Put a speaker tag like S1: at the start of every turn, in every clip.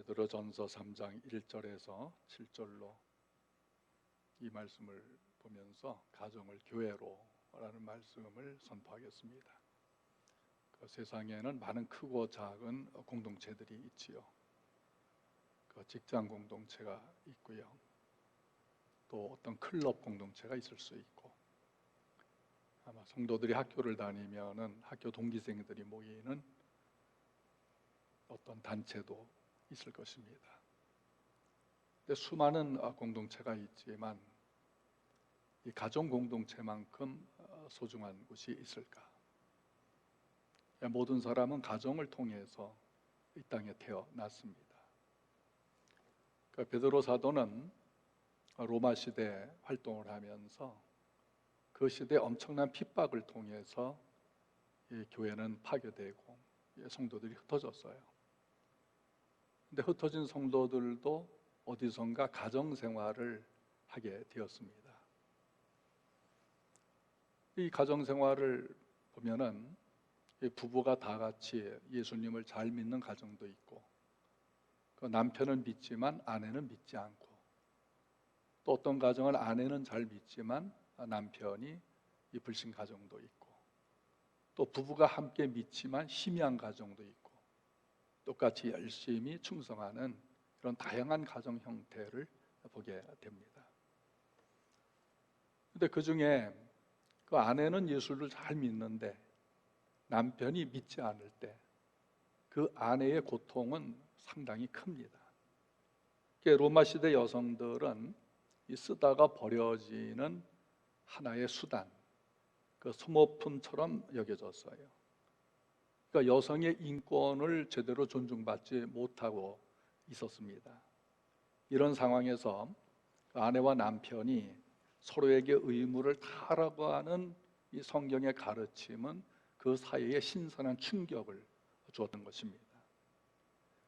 S1: 베드로전서 3장 1절에서 7절로 이 말씀을 보면서 가정을 교회로라는 말씀을 선포하겠습니다. 세상에는 많은 크고 작은 공동체들이 있지요. 직장 공동체가 있고요. 또 어떤 클럽 공동체가 있을 수 있고, 아마 성도들이 학교를 다니면은 학교 동기생들이 모이는 어떤 단체도 있을 것입니다. 근데 수많은 공동체가 있지만 이 가정 공동체만큼 소중한 곳이 있을까? 모든 사람은 가정을 통해서 이 땅에 태어났습니다. 베드로 사도는 로마 시대 활동을 하면서 그 시대 엄청난 핍박을 통해서 이 교회는 파괴되고 성도들이 흩어졌어요. 근데 흩어진 성도들도 어디선가 가정 생활을 하게 되었습니다. 이 가정 생활을 보면은 부부가 다 같이 예수님을 잘 믿는 가정도 있고, 남편은 믿지만 아내는 믿지 않고, 또 어떤 가정은 아내는 잘 믿지만 남편이 불신 가정도 있고, 또 부부가 함께 믿지만 희미한 가정도 있고, 똑같이 열심히 충성하는 그런 다양한 가정 형태를 보게 됩니다. 근데 그 중에 그 아내는 예수를 잘 믿는데 남편이 믿지 않을 때 그 아내의 고통은 상당히 큽니다. 로마 시대 여성들은 쓰다가 버려지는 하나의 수단, 그 소모품처럼 여겨졌어요. 그러니까 여성의 인권을 제대로 존중받지 못하고 있었습니다. 이런 상황에서 아내와 남편이 서로에게 의무를 다하라고 하는 이 성경의 가르침은 그 사이에 신선한 충격을 주었던 것입니다.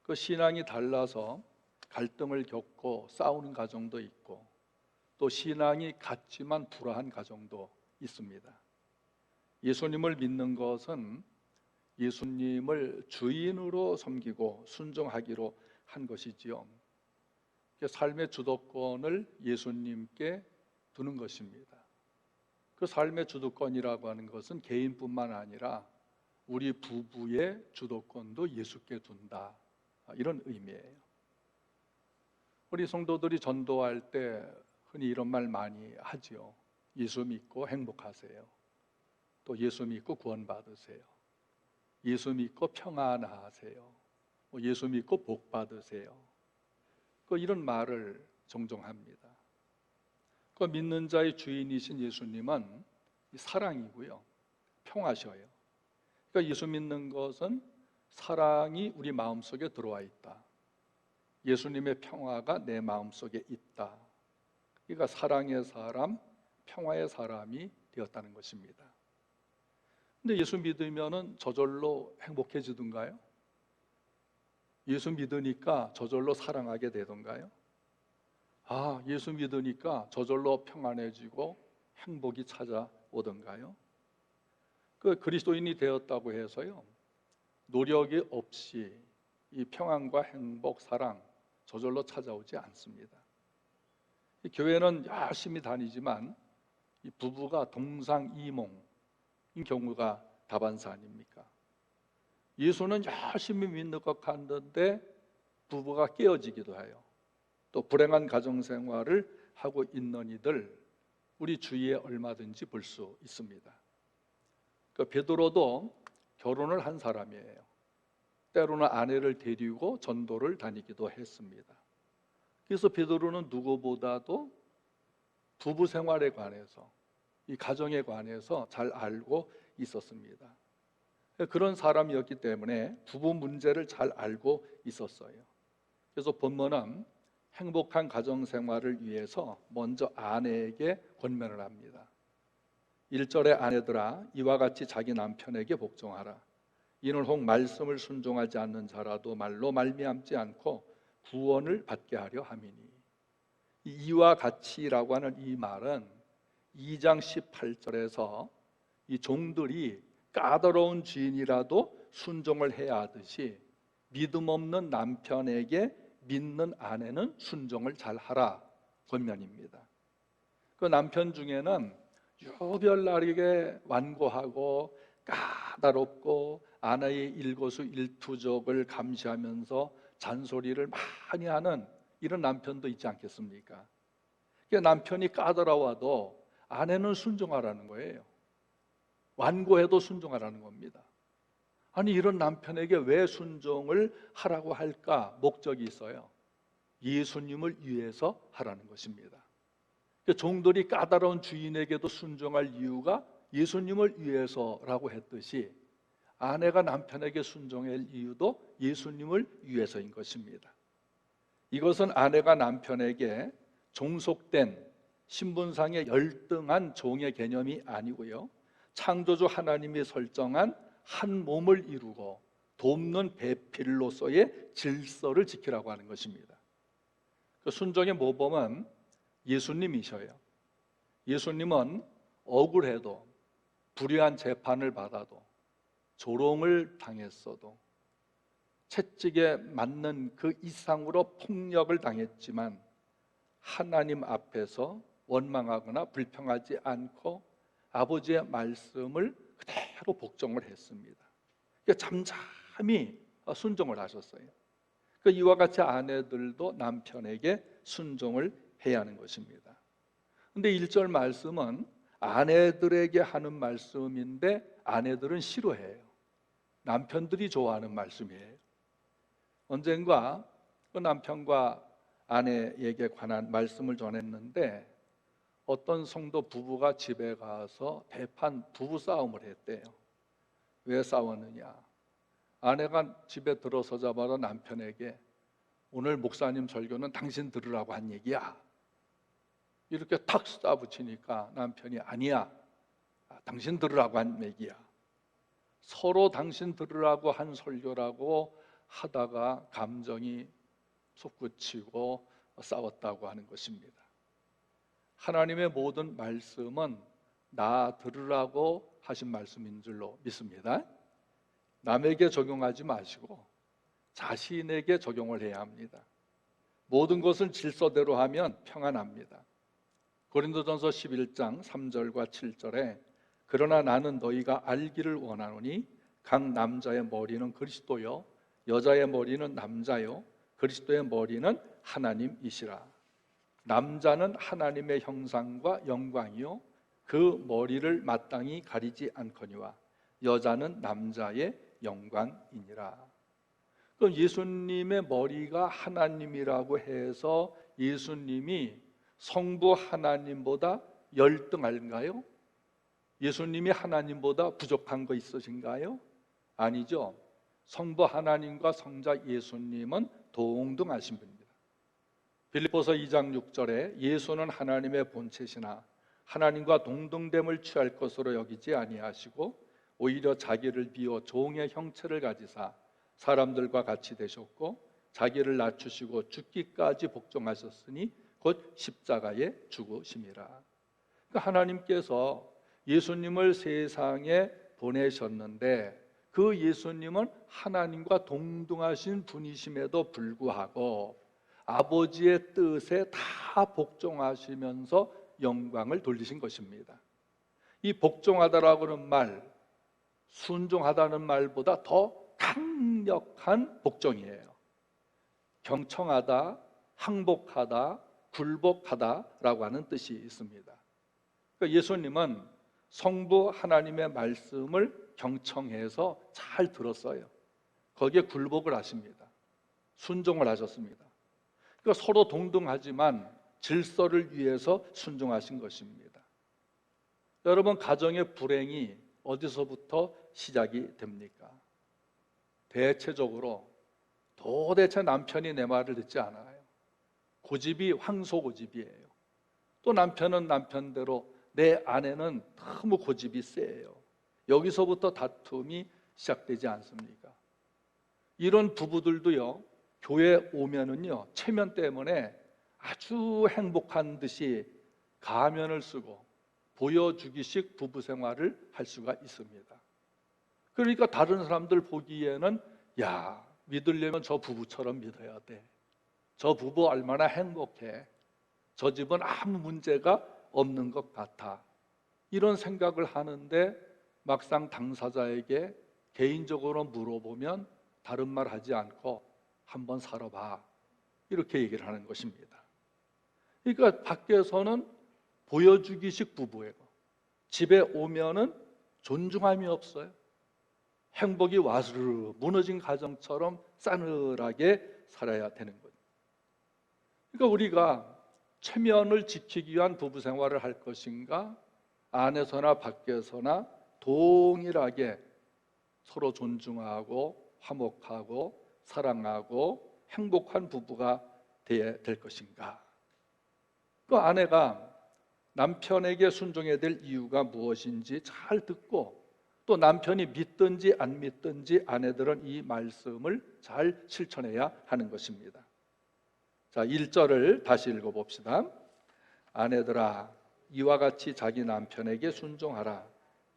S1: 그 신앙이 달라서 갈등을 겪고 싸우는 가정도 있고, 또 신앙이 같지만 불화한 가정도 있습니다. 예수님을 믿는 것은 예수님을 주인으로 섬기고 순종하기로 한 것이지요. 삶의 주도권을 예수님께 두는 것입니다. 그 삶의 주도권이라고 하는 것은 개인뿐만 아니라 우리 부부의 주도권도 예수께 둔다, 이런 의미예요. 우리 성도들이 전도할 때 흔히 이런 말 많이 하지요. 예수 믿고 행복하세요. 또 예수 믿고 구원받으세요. 예수 믿고 평안하세요. 예수 믿고 복 받으세요. 이런 말을 종종 합니다. 믿는 자의 주인이신 예수님은 사랑이고요, 평화셔요. 그러니까 예수 믿는 것은 사랑이 우리 마음속에 들어와 있다. 예수님의 평화가 내 마음속에 있다. 그러니까 사랑의 사람, 평화의 사람이 되었다는 것입니다. 근데 예수 믿으면은 저절로 행복해지던가요? 예수 믿으니까 저절로 사랑하게 되던가요? 예수 믿으니까 저절로 평안해지고 행복이 찾아오던가요? 그리스도인이 되었다고 해서요, 노력이 없이 이 평안과 행복, 사랑 저절로 찾아오지 않습니다. 이 교회는 열심히 다니지만 이 부부가 동상이몽인 경우가 다반사 아닙니까? 예수는 열심히 믿는 것 같는데 부부가 깨어지기도 해요. 또 불행한 가정생활을 하고 있는 이들 우리 주위에 얼마든지 볼 수 있습니다. 베드로도 결혼을 한 사람이에요. 때로는 아내를 데리고 전도를 다니기도 했습니다. 그래서 베드로는 누구보다도 부부 생활에 관해서, 이 가정에 관해서 잘 알고 있었습니다. 그런 사람이었기 때문에 부부 문제를 잘 알고 있었어요. 그래서 본문은 행복한 가정 생활을 위해서 먼저 아내에게 권면을 합니다. 1절에 아내들아 이와 같이 자기 남편에게 복종하라. 이는 혹 말씀을 순종하지 않는 자라도 말로 말미암지 않고 구원을 받게 하려 함이니. 이와 같이라고 하는 이 말은 2장 18절에서 이 종들이 까다로운 주인이라도 순종을 해야 하듯이 믿음 없는 남편에게 믿는 아내는 순종을 잘 하라 권면입니다. 그 남편 중에는 유별나게 완고하고 까다롭고 아내의 일거수일투족을 감시하면서 잔소리를 많이 하는 이런 남편도 있지 않겠습니까? 남편이 까다로워도 아내는 순종하라는 거예요. 완고해도 순종하라는 겁니다. 아니, 이런 남편에게 왜 순종을 하라고 할까? 목적이 있어요. 예수님을 위해서 하라는 것입니다. 종들이 까다로운 주인에게도 순종할 이유가 예수님을 위해서라고 했듯이 아내가 남편에게 순종할 이유도 예수님을 위해서인 것입니다. 이것은 아내가 남편에게 종속된 신분상의 열등한 종의 개념이 아니고요, 창조주 하나님이 설정한 한 몸을 이루고 돕는 배필로서의 질서를 지키라고 하는 것입니다. 그 순종의 모범은 예수님이셔요. 예수님은 억울해도, 불의한 재판을 받아도, 조롱을 당했어도, 채찍에 맞는 그 이상으로 폭력을 당했지만 하나님 앞에서 원망하거나 불평하지 않고 아버지의 말씀을 그대로 복종을 했습니다. 잠잠히 순종을 하셨어요. 이와 같이 아내들도 남편에게 순종을 해야 하는 것입니다. 그런데 1절 말씀은 아내들에게 하는 말씀인데 아내들은 싫어해요. 남편들이 좋아하는 말씀이에요. 언젠가 그 남편과 아내에게 관한 말씀을 전했는데 어떤 성도 부부가 집에 가서 대판 부부싸움을 했대요. 왜 싸웠느냐? 아내가 집에 들어서자마자 남편에게 오늘 목사님 설교는 당신 들으라고 한 얘기야, 이렇게 탁 쏴붙이니까 남편이 아니야, 당신 들으라고 한 얘기야. 서로 당신 들으라고 한 설교라고 하다가 감정이 솟구치고 싸웠다고 하는 것입니다. 하나님의 모든 말씀은 나 들으라고 하신 말씀인 줄로 믿습니다. 남에게 적용하지 마시고 자신에게 적용을 해야 합니다. 모든 것을 질서대로 하면 평안합니다. 고린도전서 11장 3절과 7절에 그러나 나는 너희가 알기를 원하노니 각 남자의 머리는 그리스도요 여자의 머리는 남자요 그리스도의 머리는 하나님이시라. 남자는 하나님의 형상과 영광이요 그 머리를 마땅히 가리지 않거니와 여자는 남자의 영광이니라. 그럼 예수님의 머리가 하나님이라고 해서 예수님이 성부 하나님보다 열등한가요? 예수님이 하나님보다 부족한 거 있으신가요? 아니죠. 성부 하나님과 성자 예수님은 동등하신 분입니다. 빌립보서 2장 6절에 예수는 하나님의 본체시나 하나님과 동등됨을 취할 것으로 여기지 아니하시고 오히려 자기를 비워 종의 형체를 가지사 사람들과 같이 되셨고 자기를 낮추시고 죽기까지 복종하셨으니 곧 십자가에 죽으심이라. 하나님께서 예수님을 세상에 보내셨는데 그 예수님은 하나님과 동등하신 분이심에도 불구하고 아버지의 뜻에 다 복종하시면서 영광을 돌리신 것입니다. 이 복종하다라고 하는 말, 순종하다는 말보다 더 강력한 복종이에요. 경청하다, 항복하다, 굴복하다라고 하는 뜻이 있습니다. 그러니까 예수님은 성부 하나님의 말씀을 경청해서 잘 들었어요. 거기에 굴복을 하십니다. 순종을 하셨습니다. 그러니까 서로 동등하지만 질서를 위해서 순종하신 것입니다. 여러분, 가정의 불행이 어디서부터 시작이 됩니까? 대체적으로 도대체 남편이 내 말을 듣지 않아요. 고집이 황소고집이에요. 또 남편은 남편대로 내 아내는 너무 고집이 세요. 여기서부터 다툼이 시작되지 않습니까? 이런 부부들도요, 교회 오면은요, 체면 때문에 아주 행복한 듯이 가면을 쓰고 보여주기식 부부 생활을 할 수가 있습니다. 그러니까 다른 사람들 보기에는 야, 믿으려면 저 부부처럼 믿어야 돼. 저 부부 얼마나 행복해. 저 집은 아무 문제가 없는 것 같아. 이런 생각을 하는데 막상 당사자에게 개인적으로 물어보면 다른 말 하지 않고 한번 살아봐. 이렇게 얘기를 하는 것입니다. 그러니까 밖에서는 보여주기식 부부예요. 집에 오면은 존중함이 없어요. 행복이 와스르르 무너진 가정처럼 싸늘하게 살아야 되는 거죠. 그러니까 우리가 체면을 지키기 위한 부부 생활을 할 것인가, 안에서나 밖에서나 동일하게 서로 존중하고 화목하고 사랑하고 행복한 부부가 되어야 될 것인가. 그 아내가 남편에게 순종해야 될 이유가 무엇인지 잘 듣고, 또 남편이 믿든지 안 믿든지 아내들은 이 말씀을 잘 실천해야 하는 것입니다. 자, 1절을 다시 읽어봅시다. 아내들아, 이와 같이 자기 남편에게 순종하라.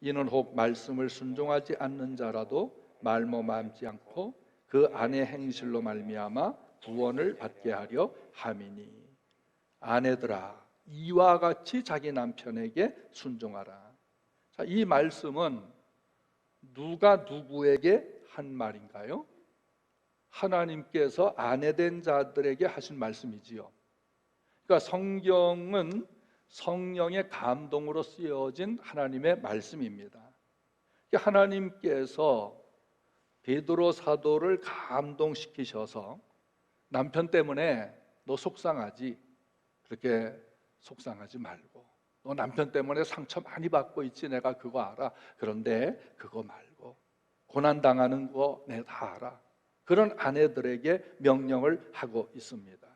S1: 이는 혹 말씀을 순종하지 않는 자라도 말모맘지 않고 그 아내 행실로 말미암아 구원을 받게 하려 함이니. 아내들아, 이와 같이 자기 남편에게 순종하라. 자, 이 말씀은 누가 누구에게 한 말인가요? 하나님께서 아내된 자들에게 하신 말씀이지요. 그러니까 성경은 성령의 감동으로 쓰여진 하나님의 말씀입니다. 그러니까 하나님께서 베드로 사도를 감동시키셔서 남편 때문에 너 속상하지? 그렇게 속상하지 말고, 너 남편 때문에 상처 많이 받고 있지? 내가 그거 알아. 그런데 그거 말고 고난당하는 거 내가 다 알아. 그런 아내들에게 명령을 하고 있습니다.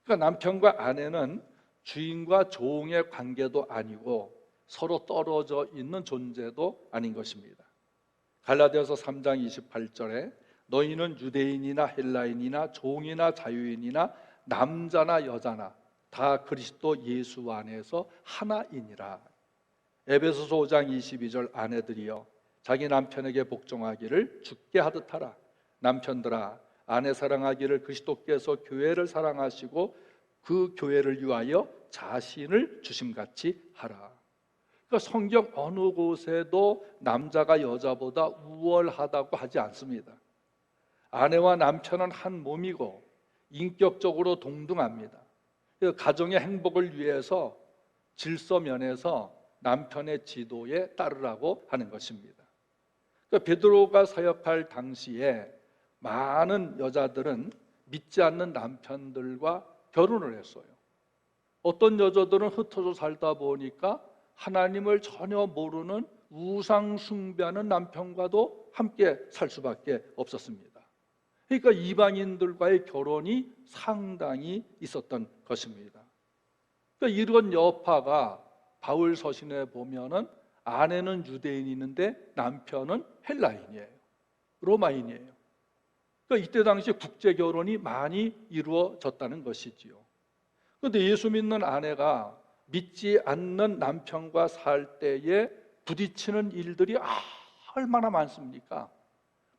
S1: 그러니까 남편과 아내는 주인과 종의 관계도 아니고 서로 떨어져 있는 존재도 아닌 것입니다. 갈라디아서 3장 28절에 너희는 유대인이나 헬라인이나 종이나 자유인이나 남자나 여자나 다 그리스도 예수 안에서 하나이니라. 에베소서 5장 22절 아내들이여 자기 남편에게 복종하기를 주께 하듯 하라. 남편들아, 아내 사랑하기를 그리스도께서 교회를 사랑하시고 그 교회를 위하여 자신을 주심같이 하라. 그러니까 성경 어느 곳에도 남자가 여자보다 우월하다고 하지 않습니다. 아내와 남편은 한 몸이고 인격적으로 동등합니다. 가정의 행복을 위해서 질서면에서 남편의 지도에 따르라고 하는 것입니다. 그러니까 베드로가 사역할 당시에 많은 여자들은 믿지 않는 남편들과 결혼을 했어요. 어떤 여자들은 흩어져 살다 보니까 하나님을 전혀 모르는 우상 숭배하는 남편과도 함께 살 수밖에 없었습니다. 그러니까 이방인들과의 결혼이 상당히 있었던 것입니다. 그러니까 이런 여파가 바울 서신에 보면은 아내는 유대인인데 남편은 헬라인이에요. 로마인이에요. 그러니까 이때 당시 국제 결혼이 많이 이루어졌다는 것이지요. 그런데 예수 믿는 아내가 믿지 않는 남편과 살 때에 부딪히는 일들이 얼마나 많습니까?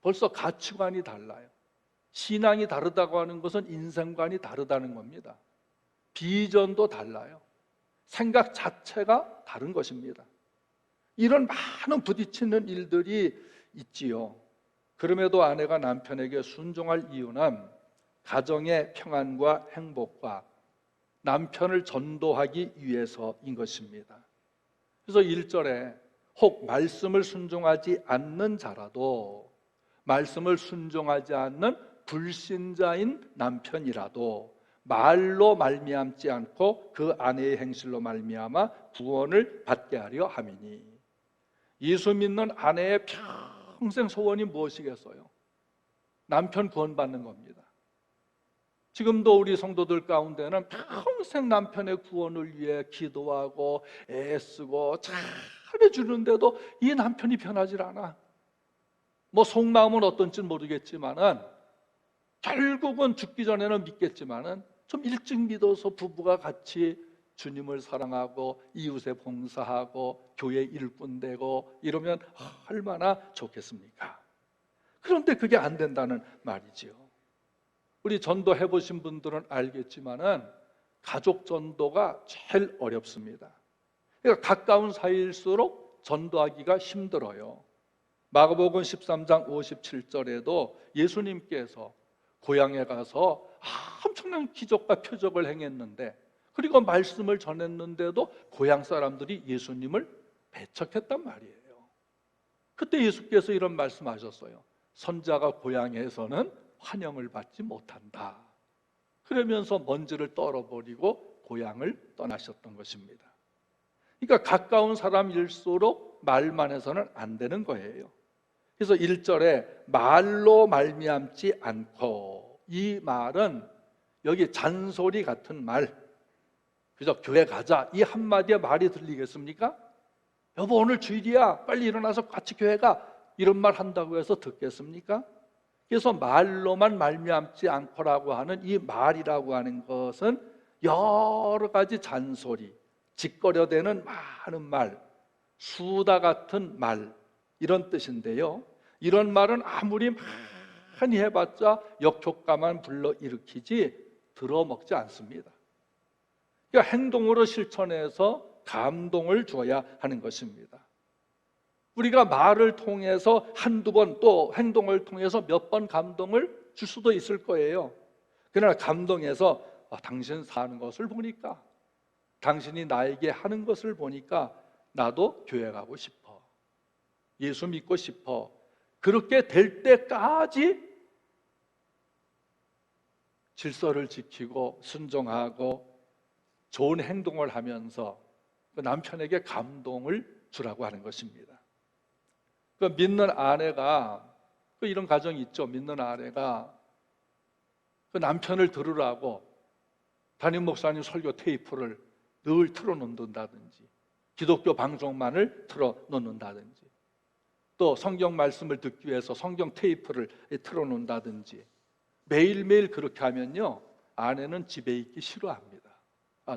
S1: 벌써 가치관이 달라요. 신앙이 다르다고 하는 것은 인생관이 다르다는 겁니다. 비전도 달라요. 생각 자체가 다른 것입니다. 이런 많은 부딪히는 일들이 있지요. 그럼에도 아내가 남편에게 순종할 이유는 가정의 평안과 행복과 남편을 전도하기 위해서인 것입니다. 그래서 1절에 혹 말씀을 순종하지 않는 자라도, 말씀을 순종하지 않는 불신자인 남편이라도 말로 말미암지 않고 그 아내의 행실로 말미암아 구원을 받게 하려 함이니. 예수 믿는 아내의 평생 소원이 무엇이겠어요? 남편 구원받는 겁니다. 지금도 우리 성도들 가운데는 평생 남편의 구원을 위해 기도하고 애쓰고 잘해주는데도 이 남편이 변하질 않아. 뭐 속마음은 어떤지 모르겠지만은 결국은 죽기 전에는 믿겠지만은 좀 일찍 믿어서 부부가 같이 주님을 사랑하고 이웃에 봉사하고 교회 일꾼 되고 이러면 얼마나 좋겠습니까? 그런데 그게 안 된다는 말이지요. 우리 전도 해보신 분들은 알겠지만은 가족 전도가 제일 어렵습니다. 그러니까 가까운 사이일수록 전도하기가 힘들어요. 마가복음 13장 57절에도 예수님께서 고향에 가서 엄청난 기적과 표적을 행했는데, 그리고 말씀을 전했는데도 고향 사람들이 예수님을 배척했단 말이에요. 그때 예수께서 이런 말씀하셨어요. 선자가 고향에서는 환영을 받지 못한다. 그러면서 먼지를 떨어버리고 고향을 떠나셨던 것입니다. 그러니까 가까운 사람일수록 말만 해서는 안 되는 거예요. 그래서 1절에 말로 말미암지 않고, 이 말은 여기 잔소리 같은 말, 그저 교회 가자 이 한마디에 말이 들리겠습니까? 여보 오늘 주일이야 빨리 일어나서 같이 교회 가, 이런 말 한다고 해서 듣겠습니까? 그래서 말로만 말미암지 않고라고 하는 이 말이라고 하는 것은 여러 가지 잔소리, 짓거려대는 많은 말, 수다 같은 말, 이런 뜻인데요, 이런 말은 아무리 많이 해봤자 역효과만 불러일으키지 들어먹지 않습니다. 그러니까 행동으로 실천해서 감동을 줘야 하는 것입니다. 우리가 말을 통해서 한두 번, 또 행동을 통해서 몇 번 감동을 줄 수도 있을 거예요. 그러나 감동해서 당신 사는 것을 보니까, 당신이 나에게 하는 것을 보니까 나도 교회 가고 싶어, 예수 믿고 싶어, 그렇게 될 때까지 질서를 지키고 순종하고 좋은 행동을 하면서 그 남편에게 감동을 주라고 하는 것입니다. 그 믿는 아내가, 이런 가정이 있죠. 믿는 아내가 그 남편을 들으라고 담임 목사님 설교 테이프를 늘 틀어놓는다든지, 기독교 방송만을 틀어놓는다든지, 또 성경 말씀을 듣기 위해서 성경 테이프를 틀어놓는다든지, 매일매일 그렇게 하면요, 아내는 집에 있기 싫어합니다.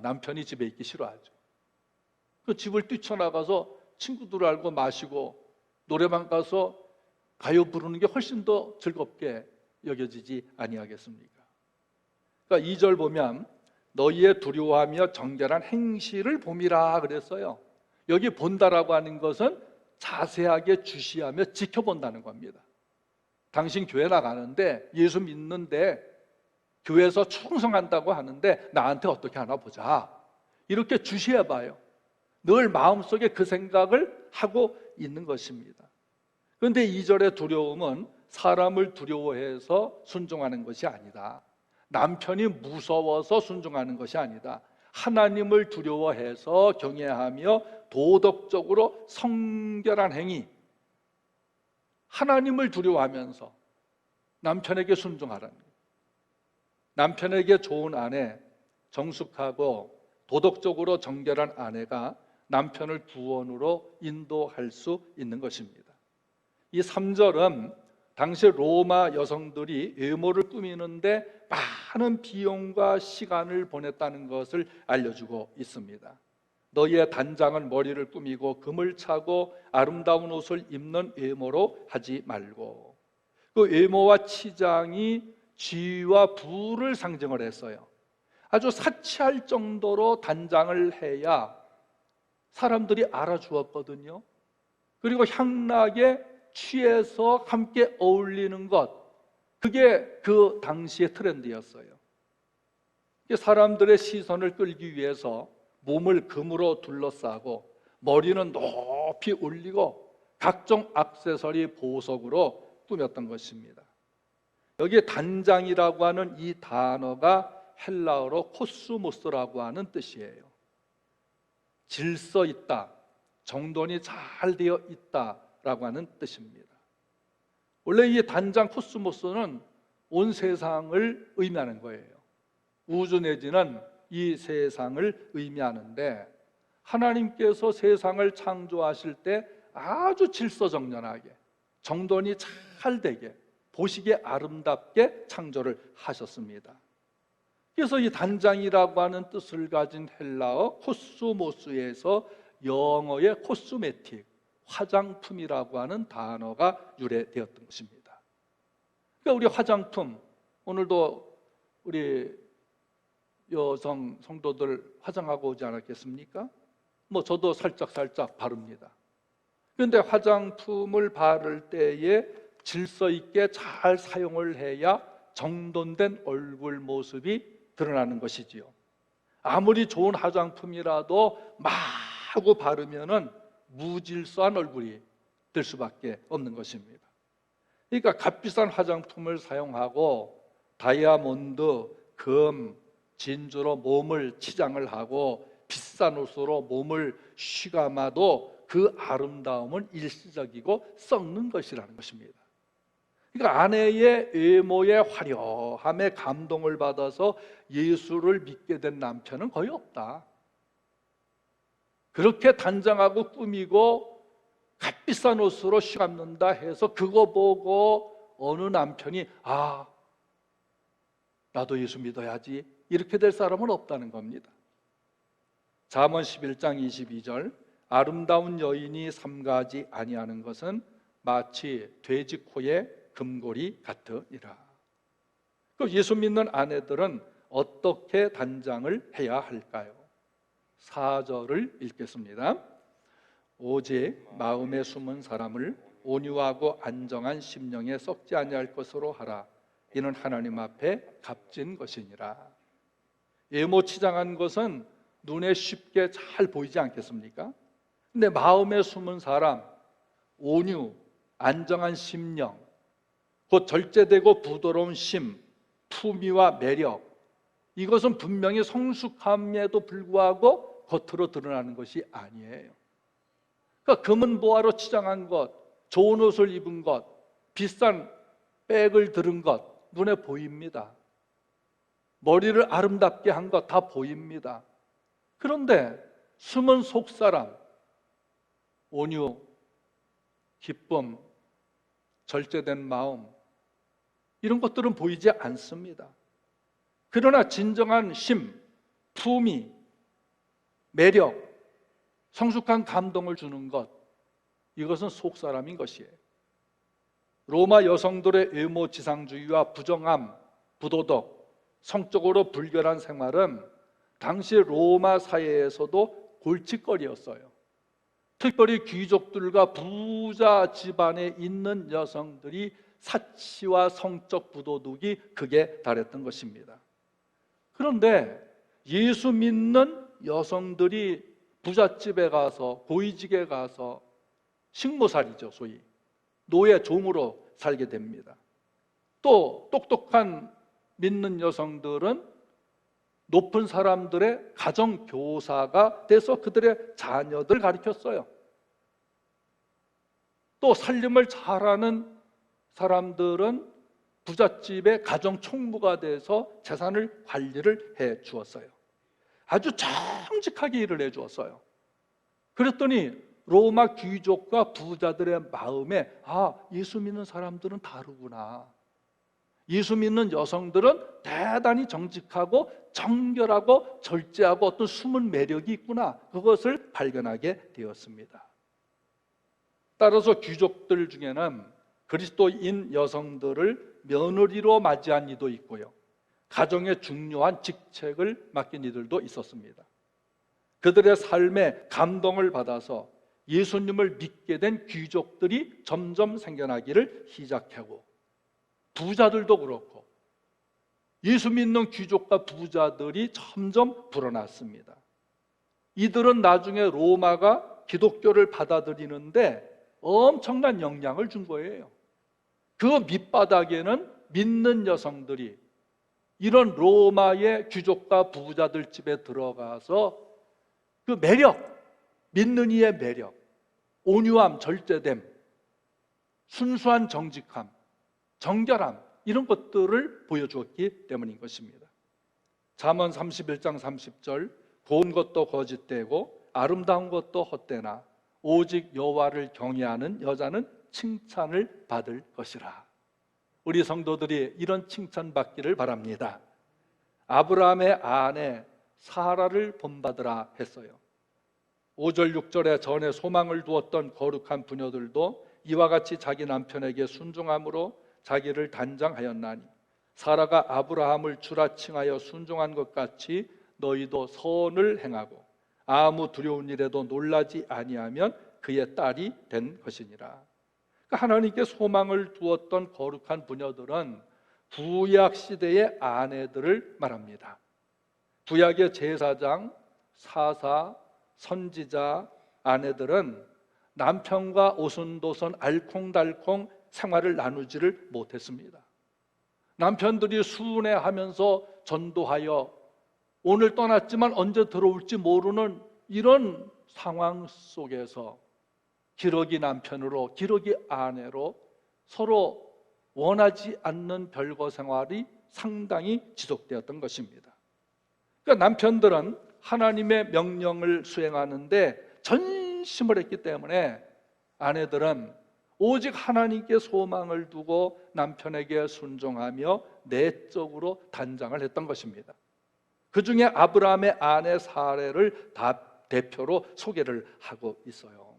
S1: 남편이 집에 있기 싫어하죠. 그 집을 뛰쳐나가서 친구들하고 마시고 노래방 가서 가요 부르는 게 훨씬 더 즐겁게 여겨지지 아니하겠습니까? 그러니까 2절 보면 너희의 두려워하며 정결한 행실을 봄이라 그랬어요. 여기 본다라고 하는 것은 자세하게 주시하며 지켜본다는 겁니다. 당신 교회 나가는데, 예수 믿는데, 교회에서 충성한다고 하는데 나한테 어떻게 하나 보자, 이렇게 주시해봐요. 늘 마음속에 그 생각을 하고 있는 것입니다. 그런데 2절의 두려움은 사람을 두려워해서 순종하는 것이 아니다. 남편이 무서워서 순종하는 것이 아니다. 하나님을 두려워해서 경외하며 도덕적으로 성결한 행위, 하나님을 두려워하면서 남편에게 순종하라는 거예요. 남편에게 좋은 아내, 정숙하고 도덕적으로 정결한 아내가 남편을 구원으로 인도할 수 있는 것입니다. 이 3절은 당시 로마 여성들이 외모를 꾸미는데 많은 비용과 시간을 보냈다는 것을 알려주고 있습니다. 너희의 단장은 머리를 꾸미고 금을 차고 아름다운 옷을 입는 외모로 하지 말고, 그 외모와 치장이 지위와 부를 상징을 했어요. 아주 사치할 정도로 단장을 해야 사람들이 알아주었거든요. 그리고 향락에 취해서 함께 어울리는 것, 그게 그 당시의 트렌드였어요. 사람들의 시선을 끌기 위해서 몸을 금으로 둘러싸고 머리는 높이 올리고 각종 액세서리 보석으로 꾸몄던 것입니다. 여기에 단장이라고 하는 이 단어가 헬라어로 코스모스라고 하는 뜻이에요. 질서 있다, 정돈이 잘 되어 있다라고 하는 뜻입니다. 원래 이 단장 코스모스는 온 세상을 의미하는 거예요. 우주 내지는 이 세상을 의미하는데, 하나님께서 세상을 창조하실 때 아주 질서정연하게, 정돈이 잘 되게, 보시기에 아름답게 창조를 하셨습니다. 그래서 이 단장이라고 하는 뜻을 가진 헬라어 코스모스에서 영어의 코스메틱, 화장품이라고 하는 단어가 유래되었던 것입니다. 그러니까 우리 화장품, 오늘도 우리 여성 성도들 화장하고 오지 않았겠습니까? 뭐 저도 살짝 바릅니다. 그런데 화장품을 바를 때에 질서 있게 잘 사용을 해야 정돈된 얼굴 모습이 드러나는 것이지요. 아무리 좋은 화장품이라도 마구 바르면은 무질서한 얼굴이 될 수밖에 없는 것입니다. 그러니까 값비싼 화장품을 사용하고 다이아몬드, 금, 진주로 몸을 치장을 하고 비싼 옷으로 몸을 휘감아도 그 아름다움은 일시적이고 썩는 것이라는 것입니다. 그러니까 아내의 외모의 화려함에 감동을 받아서 예수를 믿게 된 남편은 거의 없다. 그렇게 단장하고 꾸미고 값비싼 옷으로 휘감는다 해서 그거 보고 어느 남편이 나도 예수 믿어야지 이렇게 될 사람은 없다는 겁니다. 잠언 11장 22절 아름다운 여인이 삼가하지 아니하는 것은 마치 돼지 코에 금고리 같으니라. 예수 믿는 아내들은 어떻게 단장을 해야 할까요? 4절을 읽겠습니다. 오직 마음에 숨은 사람을 온유하고 안정한 심령에 썩지 아니할 것으로 하라. 이는 하나님 앞에 값진 것이니라. 외모 치장한 것은 눈에 쉽게 잘 보이지 않겠습니까? 근데 마음에 숨은 사람, 온유, 안정한 심령, 곧 절제되고 부드러운 심, 품위와 매력, 이것은 분명히 성숙함에도 불구하고 겉으로 드러나는 것이 아니에요. 그러니까 금은 보화로 치장한 것, 좋은 옷을 입은 것, 비싼 백을 들은 것 눈에 보입니다. 머리를 아름답게 한 것 다 보입니다. 그런데 숨은 속사람, 온유, 기쁨, 절제된 마음, 이런 것들은 보이지 않습니다. 그러나 진정한 심, 품위, 매력, 성숙한 감동을 주는 것, 이것은 속사람인 것이에요. 로마 여성들의 외모 지상주의와 부정함, 부도덕, 성적으로 불결한 생활은 당시 로마 사회에서도 골칫거리였어요. 특별히 귀족들과 부자 집안에 있는 여성들이 사치와 성적 부도덕이 극에 달했던 것입니다. 그런데 예수 믿는 여성들이 부잣집에 가서, 고위직에 가서 식모살이죠, 소위 노예 종으로 살게 됩니다. 또 똑똑한 믿는 여성들은 높은 사람들의 가정교사가 돼서 그들의 자녀들 가르쳤어요. 또 살림을 잘하는 사람들은 부잣집의 가정총무가 돼서 재산을 관리를 해 주었어요. 아주 정직하게 일을 해 주었어요. 그랬더니 로마 귀족과 부자들의 마음에 예수 믿는 사람들은 다르구나. 예수 믿는 여성들은 대단히 정직하고 정결하고 절제하고 어떤 숨은 매력이 있구나. 그것을 발견하게 되었습니다. 따라서 귀족들 중에는 그리스도인 여성들을 며느리로 맞이한 이도 있고요, 가정의 중요한 직책을 맡긴 이들도 있었습니다. 그들의 삶에 감동을 받아서 예수님을 믿게 된 귀족들이 점점 생겨나기를 시작하고, 부자들도 그렇고 예수 믿는 귀족과 부자들이 점점 불어났습니다. 이들은 나중에 로마가 기독교를 받아들이는데 엄청난 영향을 준 거예요. 그 밑바닥에는 믿는 여성들이 이런 로마의 귀족과 부자들 집에 들어가서 그 매력, 믿는 이의 매력, 온유함, 절제됨, 순수한 정직함, 정결함, 이런 것들을 보여주었기 때문인 것입니다. 잠언 31장 30절 고운 것도 거짓되고 아름다운 것도 헛되나 오직 여호와를 경외하는 여자는 칭찬을 받을 것이라. 우리 성도들이 이런 칭찬 받기를 바랍니다. 아브라함의 아내 사라를 본받으라 했어요. 5절 6절에 전에 소망을 두었던 거룩한 부녀들도 이와 같이 자기 남편에게 순종함으로 자기를 단장하였나니 사라가 아브라함을 주라 칭하여 순종한 것 같이 너희도 선을 행하고 아무 두려운 일에도 놀라지 아니하면 그의 딸이 된 것이니라. 그러니까 하나님께 소망을 두었던 거룩한 부녀들은 구약 시대의 아내들을 말합니다. 구약의 제사장, 사사, 선지자 아내들은 남편과 오순도순 알콩달콩 생활을 나누지를 못했습니다. 남편들이 순회하면서 전도하여 오늘 떠났지만 언제 들어올지 모르는 이런 상황 속에서 기러기 남편으로, 기러기 아내로 서로 원하지 않는 별거 생활이 상당히 지속되었던 것입니다. 그러니까 남편들은 하나님의 명령을 수행하는데 전심을 했기 때문에 아내들은 오직 하나님께 소망을 두고 남편에게 순종하며 내적으로 단장을 했던 것입니다. 그 중에 아브라함의 아내 사례를 대표로 소개를 하고 있어요.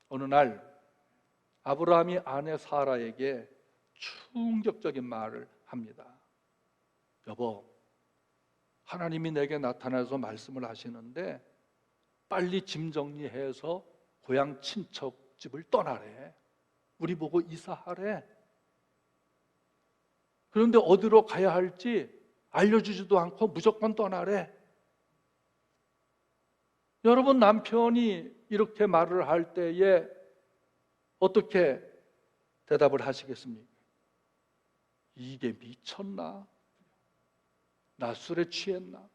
S1: 어느 날 아브라함이 아내 사라에게 충격적인 말을 합니다. 여보, 하나님이 내게 나타나서 말씀을 하시는데 빨리 짐 정리해서 고향 친척 집을 떠나래. 우리 보고 이사하래. 그런데 어디로 가야 할지 알려주지도 않고 무조건 떠나래. 여러분, 남편이 이렇게 말을 할 때에 어떻게 대답을 하시겠습니까? 이게 미쳤나? 낮술에 취했나?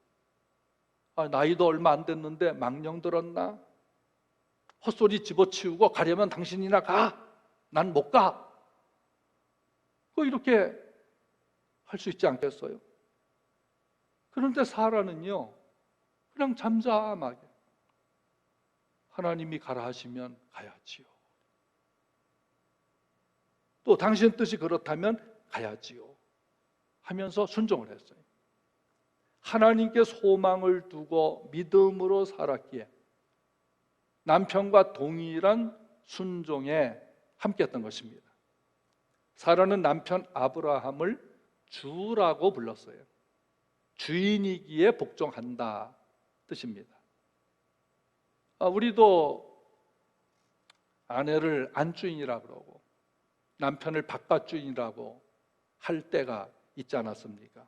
S1: 나이도 얼마 안 됐는데 망령 들었나? 헛소리 집어치우고 가려면 당신이나 가. 난 못 가. 이렇게 할 수 있지 않겠어요? 그런데 사라는요, 그냥 잠잠하게 하나님이 가라 하시면 가야지요. 또 당신 뜻이 그렇다면 가야지요 하면서 순종을 했어요. 하나님께 소망을 두고 믿음으로 살았기에 남편과 동일한 순종에 함께했던 것입니다. 사라는 남편 아브라함을 주라고 불렀어요. 주인이기에 복종한다 뜻입니다. 우리도 아내를 안주인이라고 그러고 남편을 바깥주인이라고 할 때가 있지 않았습니까?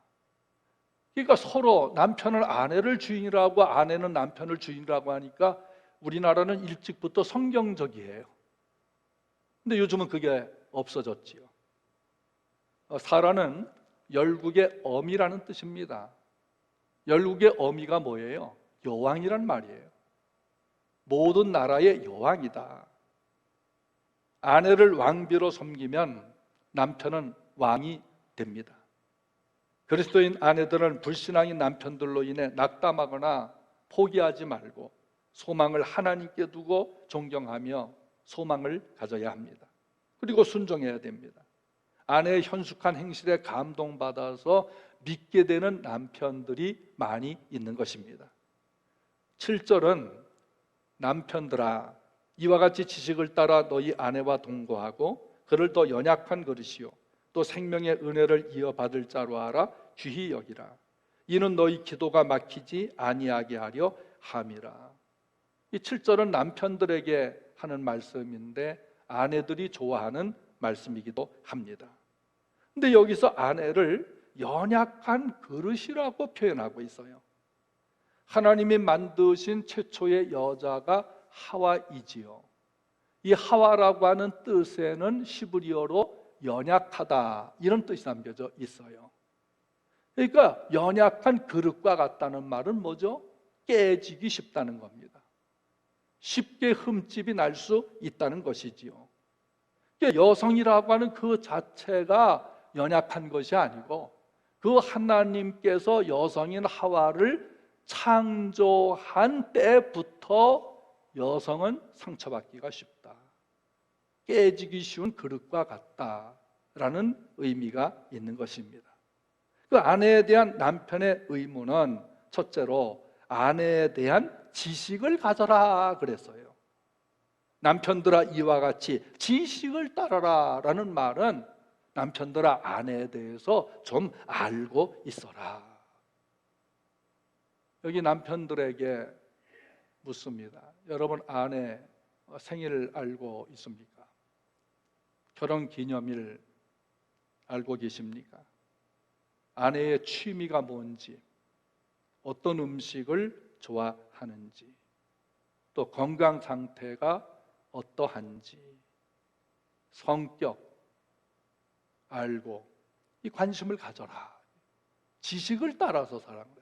S1: 그러니까 서로 남편은 아내를 주인이라고 아내는 남편을 주인이라고 하니까 우리나라는 일찍부터 성경적이에요. 근데 요즘은 그게 없어졌지요. 사라는 열국의 어미라는 뜻입니다. 열국의 어미가 뭐예요? 여왕이란 말이에요. 모든 나라의 여왕이다. 아내를 왕비로 섬기면 남편은 왕이 됩니다. 그리스도인 아내들은 불신앙인 남편들로 인해 낙담하거나 포기하지 말고 소망을 하나님께 두고 존경하며 소망을 가져야 합니다. 그리고 순종해야 됩니다. 아내의 현숙한 행실에 감동받아서 믿게 되는 남편들이 많이 있는 것입니다. 7절은 남편들아 이와 같이 지식을 따라 너희 아내와 동거하고 그를 더 연약한 그릇이요 또 생명의 은혜를 이어받을 자로 알아 귀히 여기라. 이는 너희 기도가 막히지 아니하게 하려 함이라. 이 7절은 남편들에게 하는 말씀인데 아내들이 좋아하는 말씀이기도 합니다. 근데 여기서 아내를 연약한 그릇이라고 표현하고 있어요. 하나님이 만드신 최초의 여자가 하와이지요. 이 하와라고 하는 뜻에는 히브리어로 연약하다 이런 뜻이 담겨져 있어요. 그러니까 연약한 그릇과 같다는 말은 뭐죠? 깨지기 쉽다는 겁니다. 쉽게 흠집이 날 수 있다는 것이지요. 여성이라고 하는 그 자체가 연약한 것이 아니고 그 하나님께서 여성인 하와를 창조한 때부터 여성은 상처받기가 쉽다. 깨지기 쉬운 그릇과 같다라는 의미가 있는 것입니다. 그 아내에 대한 남편의 의무는 첫째로 아내에 대한 지식을 가져라 그랬어요. 남편들아 이와 같이 지식을 따르라 라는 말은 남편들아, 아내에 대해서 좀 알고 있어라. 여기 남편들에게 묻습니다. 여러분 아내 생일 알고 있습니까? 결혼 기념일 알고 계십니까? 아내의 취미가 뭔지, 어떤 음식을 좋아하는지, 또 건강 상태가 어떠한지, 성격 알고 이 관심을 가져라. 지식을 따라서 사랑을 해라.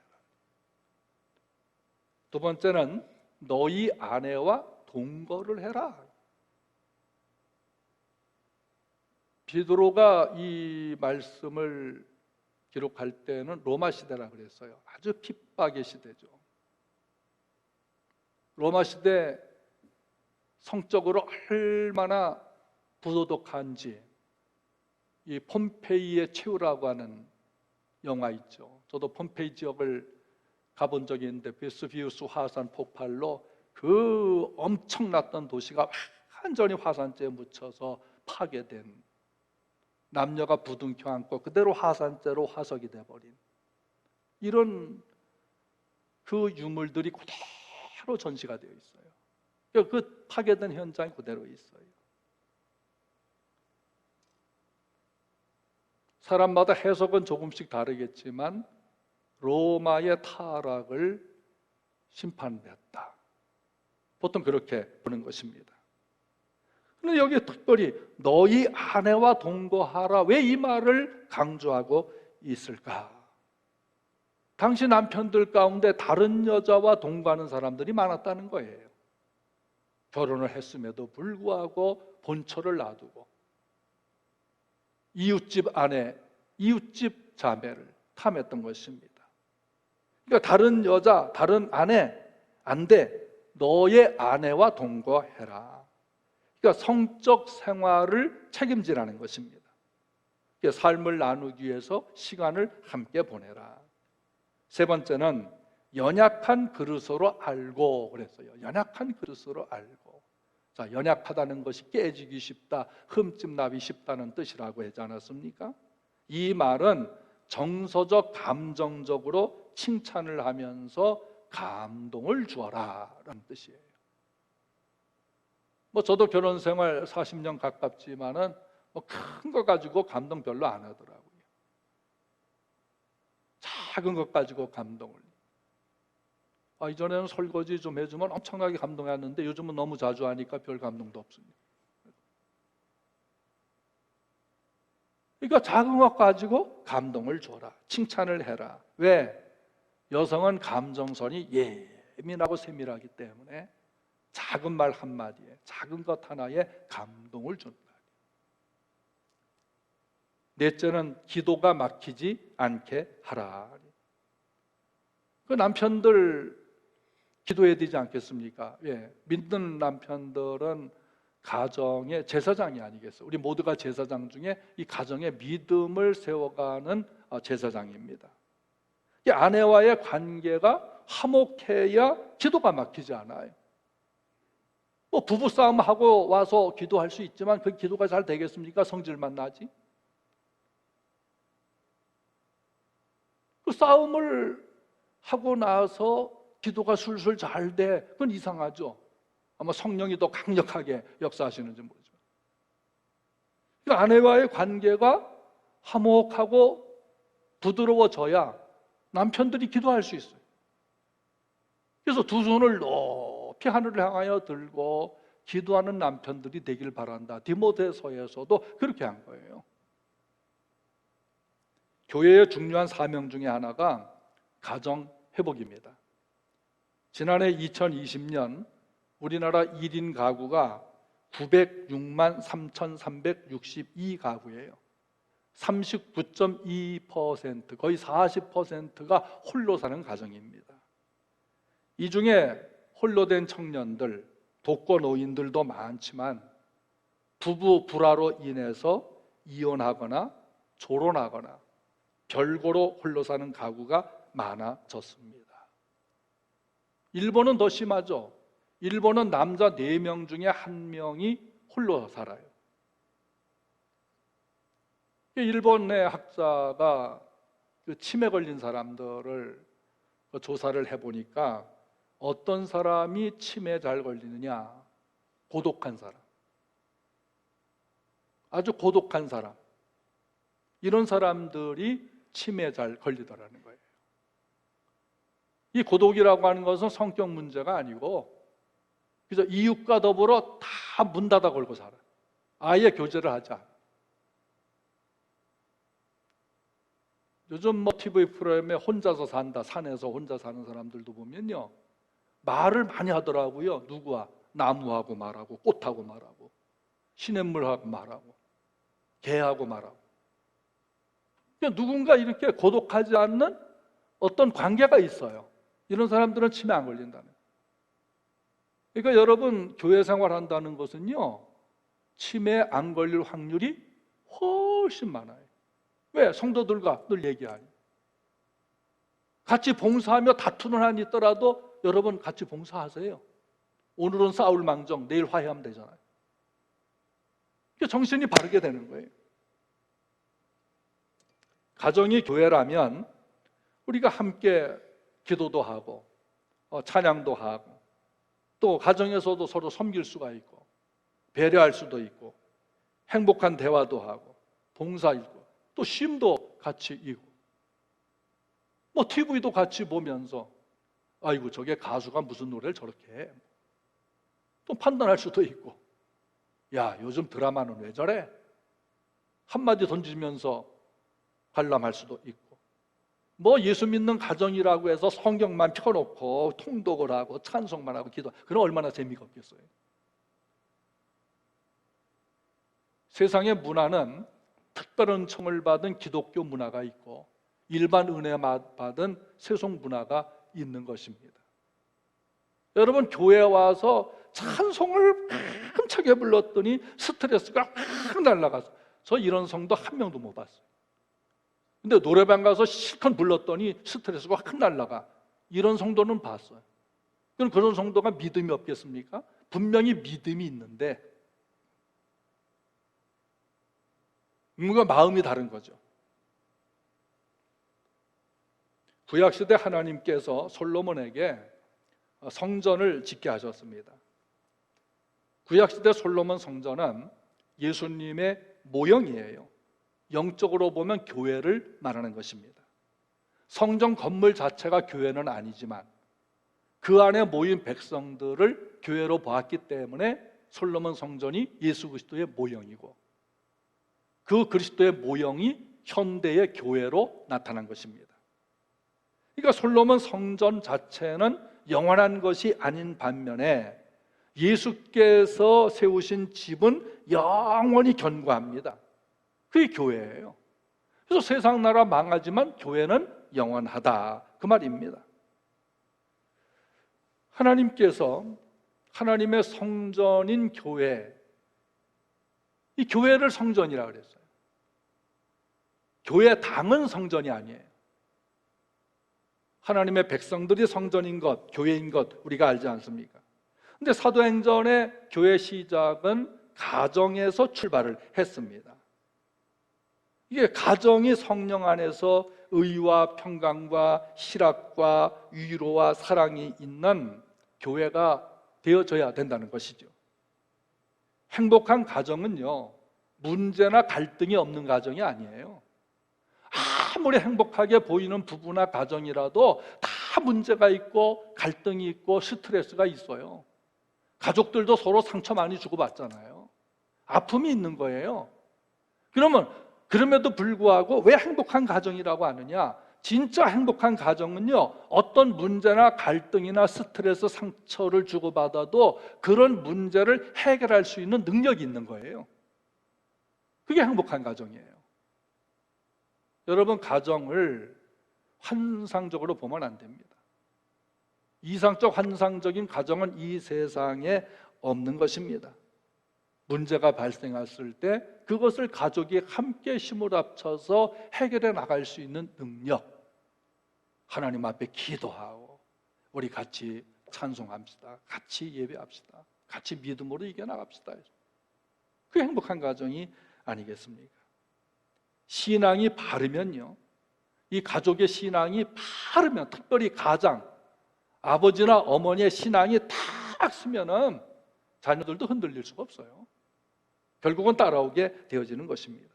S1: 두 번째는 너희 아내와 동거를 해라. 베드로가 이 말씀을 기록할 때는 로마 시대라 그랬어요. 아주 핍박의 시대죠. 로마 시대 성적으로 얼마나 부도덕한지 이 폼페이의 최후라고 하는 영화 있죠. 저도 폼페이 지역을 가본 적이 있는데 베스비우스 화산 폭발로 그 엄청났던 도시가 완전히 화산재에 묻혀서 파괴된, 남녀가 부둥켜 안고 그대로 화산재로 화석이 돼버린 이런 그 유물들이 그대로 전시가 되어 있어요. 그 파괴된 현장이 그대로 있어요. 사람마다 해석은 조금씩 다르겠지만 로마의 타락을 심판했다. 보통 그렇게 보는 것입니다. 그런데 여기 특별히 너희 아내와 동거하라, 왜 이 말을 강조하고 있을까? 당시 남편들 가운데 다른 여자와 동거하는 사람들이 많았다는 거예요. 결혼을 했음에도 불구하고 본처를 놔두고 이웃집 아내, 이웃집 자매를 탐했던 것입니다. 그러니까 다른 여자, 다른 아내 안 돼. 너의 아내와 동거해라. 그러니까 성적 생활을 책임지라는 것입니다. 그러니까 삶을 나누기 위해서 시간을 함께 보내라. 세 번째는 연약한 그릇으로 알고 그랬어요. 연약한 그릇으로 알고. 자, 연약하다는 것이 깨지기 쉽다, 흠집 나기 쉽다는 뜻이라고 하지 않았습니까? 이 말은 정서적, 감정적으로 칭찬을 하면서 감동을 주어라 라는 뜻이에요. 저도 결혼 생활 40년 가깝지만은 큰 거 가지고 감동 별로 안 하더라고요. 작은 것 가지고 감동을. 이전에는 설거지 좀 해주면 엄청나게 감동했는데 요즘은 너무 자주 하니까 별 감동도 없습니다. 그러니까 작은 것 가지고 감동을 줘라. 칭찬을 해라. 왜? 여성은 감정선이 예민하고 세밀하기 때문에 작은 말 한마디에, 작은 것 하나에 감동을 준다. 넷째는 기도가 막히지 않게 하라. 그 남편들 기도해야 되지 않겠습니까? 예, 믿는 남편들은 가정의 제사장이 아니겠어요? 우리 모두가 제사장 중에 이 가정의 믿음을 세워가는 제사장입니다. 이 아내와의 관계가 화목해야 기도가 막히지 않아요. 부부싸움 하고 와서 기도할 수 있지만 그 기도가 잘 되겠습니까? 성질만 나지. 그 싸움을 하고 나서 기도가 술술 잘 돼. 그건 이상하죠. 아마 성령이 더 강력하게 역사하시는지 모르지만. 그러니까 아내와의 관계가 화목하고 부드러워져야 남편들이 기도할 수 있어요. 그래서 두 손을 높이 하늘을 향하여 들고 기도하는 남편들이 되길 바란다. 디모데서에서도 그렇게 한 거예요. 교회의 중요한 사명 중에 하나가 가정 회복입니다. 지난해 2020년 우리나라 1인 가구가 906만 3,362가구예요. 39.2%, 거의 40%가 홀로 사는 가정입니다. 이 중에 홀로 된 청년들, 독거 노인들도 많지만 부부 불화로 인해서 이혼하거나 졸혼하거나 별거로 홀로 사는 가구가 많아졌습니다. 일본은 더 심하죠. 일본은 남자 4명 중에 1명이 홀로 살아요. 일본의 학자가 그 치매 걸린 사람들을 조사를 해보니까 어떤 사람이 치매에 잘 걸리느냐? 고독한 사람, 아주 고독한 사람, 이런 사람들이 치매에 잘 걸리더라는 거예요. 이 고독이라고 하는 것은 성격 문제가 아니고, 그래서 이웃과 더불어 다 문 닫아 걸고 살아요. 아예 교제를 하지 않아요. 요즘 뭐 TV 프로그램에 혼자서 산다, 산에서 혼자 사는 사람들도 보면요, 말을 많이 하더라고요. 누구와? 나무하고 말하고, 꽃하고 말하고, 시냇물하고 말하고, 개하고 말하고. 그러니까 누군가 이렇게 고독하지 않는 어떤 관계가 있어요. 이런 사람들은 치매 안 걸린다는 거예요. 그러니까 여러분, 교회 생활한다는 것은요, 치매 안 걸릴 확률이 훨씬 많아요. 왜? 성도들과 늘 얘기하니. 같이 봉사하며 다투는 한이 있더라도 여러분 같이 봉사하세요. 오늘은 싸울 망정 내일 화해하면 되잖아요. 그러니까 정신이 바르게 되는 거예요. 가정이 교회라면 우리가 함께 기도도 하고 찬양도 하고, 또 가정에서도 서로 섬길 수가 있고 배려할 수도 있고 행복한 대화도 하고 봉사 있고 또 쉼도 같이 있고, 뭐 TV도 같이 보면서 아이고 저게 가수가 무슨 노래를 저렇게 해, 또 판단할 수도 있고, 야 요즘 드라마는 왜 저래, 한마디 던지면서 관람할 수도 있고, 뭐 예수 믿는 가정이라고 해서 성경만 펴놓고 통독을 하고 찬송만 하고 기도, 그럼 얼마나 재미가 없겠어요. 세상의 문화는 특별한 청을 받은 기독교 문화가 있고 일반 은혜 받은 세속 문화가 있는 것입니다. 여러분, 교회 와서 찬송을 힘차게 불렀더니 스트레스가 확 날아가서, 저 이런 성도 한 명도 못 봤어요. 근데 노래방 가서 실컷 불렀더니 스트레스가 확 날아가, 이런 성도는 봤어요. 그럼 그런 성도가 믿음이 없겠습니까? 분명히 믿음이 있는데 뭔가 마음이 다른 거죠. 구약시대 하나님께서 솔로몬에게 성전을 짓게 하셨습니다. 구약시대 솔로몬 성전은 예수님의 모형이에요. 영적으로 보면 교회를 말하는 것입니다. 성전 건물 자체가 교회는 아니지만 그 안에 모인 백성들을 교회로 보았기 때문에 솔로몬 성전이 예수 그리스도의 모형이고, 그 그리스도의 모형이 현대의 교회로 나타난 것입니다. 그러니까 솔로몬 성전 자체는 영원한 것이 아닌 반면에 예수께서 세우신 집은 영원히 견고합니다. 그게 교회예요. 그래서 세상 나라 망하지만 교회는 영원하다, 그 말입니다. 하나님께서 하나님의 성전인 교회, 이 교회를 성전이라고 그랬어요. 교회 당은 성전이 아니에요. 하나님의 백성들이 성전인 것, 교회인 것 우리가 알지 않습니까? 근데 사도행전의 교회 시작은 가정에서 출발을 했습니다. 이게 가정이 성령 안에서 의와 평강과 실학과 위로와 사랑이 있는 교회가 되어져야 된다는 것이죠. 행복한 가정은요, 문제나 갈등이 없는 가정이 아니에요. 아무리 행복하게 보이는 부부나 가정이라도 다 문제가 있고 갈등이 있고 스트레스가 있어요. 가족들도 서로 상처 많이 주고받잖아요. 아픔이 있는 거예요. 그러면 그럼에도 불구하고 왜 행복한 가정이라고 하느냐? 진짜 행복한 가정은요, 어떤 문제나 갈등이나 스트레스, 상처를 주고받아도 그런 문제를 해결할 수 있는 능력이 있는 거예요. 그게 행복한 가정이에요. 여러분, 가정을 환상적으로 보면 안 됩니다. 이상적 환상적인 가정은 이 세상에 없는 것입니다. 문제가 발생했을 때 그것을 가족이 함께 힘을 합쳐서 해결해 나갈 수 있는 능력, 하나님 앞에 기도하고 우리 같이 찬송합시다, 같이 예배합시다, 같이 믿음으로 이겨나갑시다. 그게 행복한 가정이 아니겠습니까? 신앙이 바르면요, 이 가족의 신앙이 바르면, 특별히 가장 아버지나 어머니의 신앙이 딱 쓰면은 자녀들도 흔들릴 수가 없어요. 결국은 따라오게 되어지는 것입니다.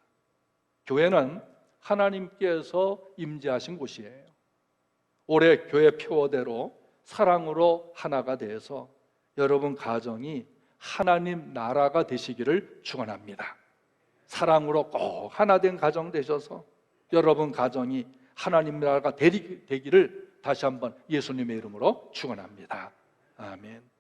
S1: 교회는 하나님께서 임재하신 곳이에요. 올해 교회 표어대로 사랑으로 하나가 되어서 여러분 가정이 하나님 나라가 되시기를 축원합니다. 사랑으로 꼭 하나 된 가정 되셔서 여러분 가정이 하나님 나라가 되기를 다시 한번 예수님의 이름으로 축원합니다. 아멘.